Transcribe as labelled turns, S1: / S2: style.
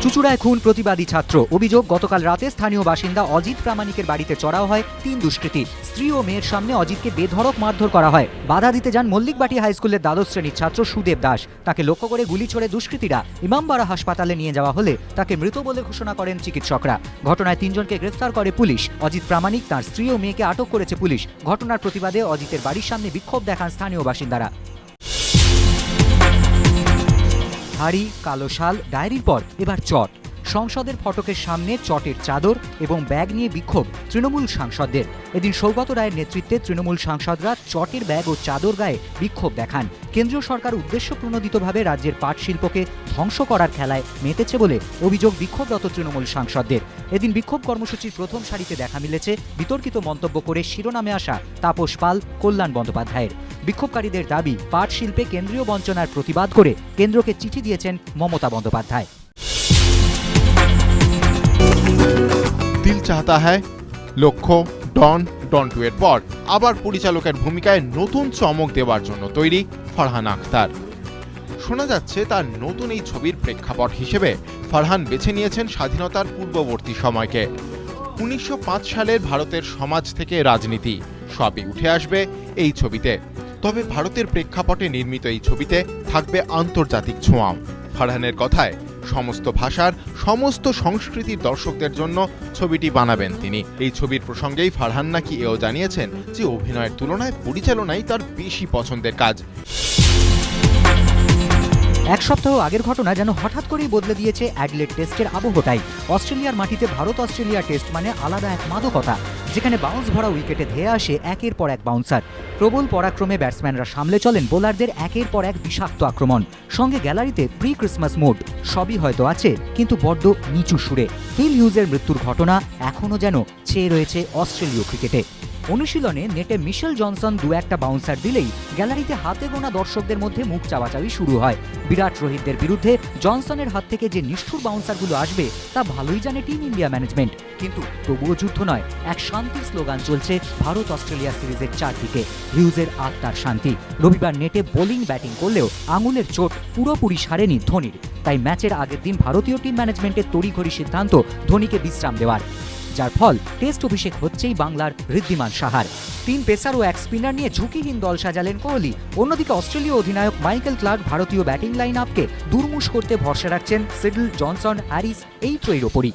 S1: চুঁচুড়ায় খুন প্রতিবাদী ছাত্র। অভিযোগ, গতকাল রাতে স্থানীয় বাসিন্দা অজিত প্রামাণিকের বাড়িতে চড়াও হয় 3 দুষ্কৃতী। স্ত্রী ও মেয়ের সামনে অজিতকে বেধড়ক মারধর করা হয়। বাধা দিতে যান মল্লিকবাটি হাই স্কুলের দ্বাদশ শ্রেণীর ছাত্র সুদেব দাস। তাকে লক্ষ্য করে গুলি ছোড়ে দুষ্কৃতীরা। ইমামবাড়া হাসপাতালে নিয়ে যাওয়া হলে তাকে মৃত বলে ঘোষণা করেন চিকিৎসকরা। ঘটনায় 3 জনকে গ্রেফতার করে পুলিশ। অজিত প্রামাণিক, তার স্ত্রী ও মেয়েকে আটক করেছে পুলিশ। ঘটনার প্রতিবাদে অজিতের বাড়ির সামনে বিক্ষোভ দেখান স্থানীয় বাসিন্দারা। হাড়ি, কালো শাল, ডায়েরির পর এবার চট। সংসদের ফটকের সামনে চটের চাদর এবং ব্যাগ নিয়ে বিক্ষোভ তৃণমূল সাংসদদের। এদিন সৌগত রায়ের নেতৃত্বে তৃণমূল সাংসদরা চটের ব্যাগ ও চাদর গায়ে বিক্ষোভ দেখান। কেন্দ্রীয় সরকার উদ্দেশ্যপ্রণোদিতভাবে রাজ্যের পাট শিল্পকে ধ্বংস করার খেলায় মেতেছে বলে অভিযোগ বিক্ষোভরত তৃণমূল সাংসদদের। এদিন বিক্ষোভ কর্মসূচির প্রথম সারিতে দেখা মিলেছে বিতর্কিত মন্তব্য করে শিরোনামে আসা তাপস পাল, কল্যাণ বন্দ্যোপাধ্যায়ের। বিক্ষোভকারীদের দাবি, পাট শিল্পে কেন্দ্রীয় বঞ্চনার প্রতিবাদ করে কেন্দ্রকে চিঠি দিয়েছেন মমতা বন্দ্যোপাধ্যায়।
S2: দিল চাহতা হ্যায়, লক্ষ্য, ডন 2 এর পর আবার পরিচালকের ভূমিকায় নতুন চমক দেওয়ার জন্য তৈরি ফারহান আখতার। শোনা যাচ্ছে তার নতুন এই ছবির প্রেক্ষাপট হিসেবে ফারহান বেছে নিয়েছেন স্বাধীনতার পূর্ববর্তী সময়কে। 1905 সালের ভারতের সমাজ থেকে রাজনীতি সবই উঠে আসবে এই ছবিতে। তবে ভারতের প্রেক্ষাপটে নির্মিত এই ছবিতে থাকবে আন্তর্জাতিক ছোঁয়াও। ফারহানের কথায়, সমস্ত ভাষার, সমস্ত সংস্কৃতির দর্শকদের জন্য ছবিটি বানাবেন তিনি। এই ছবির প্রসঙ্গেই ফারহান নাকি এও জানিয়েছেন যে অভিনয়ের তুলনায় পরিচালনাই তার বেশি পছন্দের কাজ।
S1: এক সপ্তাহ আগের ঘটনা যেন হঠাৎ করেই বদলে দিয়েছে অ্যাডিলেড টেস্টের আবহটাই। অস্ট্রেলিয়ার মাটিতে ভারত অস্ট্রেলিয়া টেস্ট মানে আলাদা এক মাদকতা, যেখানে বাউন্স ভরা উইকেটে ধেয়ে আসে একের পর এক বাউন্সার। প্রবল পরাক্রমে ব্যাটসম্যানরা সামলে চলেন বোলারদের একের পর এক বিষাক্ত আক্রমণ। সঙ্গে গ্যালারিতে প্রি ক্রিসমাস মুড। সবই হয়তো আছে, কিন্তু বড্ড নিচু সুরে। ফিল হিউজের মৃত্যুর ঘটনা এখনও যেন ছেয়ে রয়েছে অস্ট্রেলীয় ক্রিকেটে। অনুশীলনে নেটে মিশেল জনসন 2-1টা বাউন্সার দিলেই গ্যালারিতে হাতে গোনা দর্শকদের মধ্যে মুখ চাওয়াচাওয়ি শুরু হয়। বিরাট রোহিতদের বিরুদ্ধে জনসনের হাত থেকে যে নিষ্ঠুর বাউন্সারগুলো আসবে তা ভালোই জানে টিম ইন্ডিয়া ম্যানেজমেন্ট। কিন্তু তবুও যুদ্ধ নয়, এক শান্তির স্লোগান চলছে ভারত অস্ট্রেলিয়া সিরিজের চারদিকে। হিউজের আত্মার শান্তি। রবিবার নেটে বোলিং ব্যাটিং করলেও আঙুলের চোট পুরোপুরি সারেনি ধোনির। তাই ম্যাচের আগের দিন ভারতীয় টিম ম্যানেজমেন্টের তড়িঘড়ি সিদ্ধান্ত ধোনিকে বিশ্রাম দেওয়ার, যার ফল টেস্ট অভিষেক হচ্ছেই বাংলার ঋদ্ধিমান সাহার। 3 পেসার ও 1 স্পিনার নিয়ে ঝুঁকিহীন দল সাজালেন কোহলি। অন্যদিকে অস্ট্রেলীয় অধিনায়ক মাইকেল ক্লার্ক ভারতীয় ব্যাটিং লাইন আপকে দুর্মুষ করতে ভরসা রাখছেন সিডল, জনসন, হ্যারিস এই ত্রয়ীর ওপরই।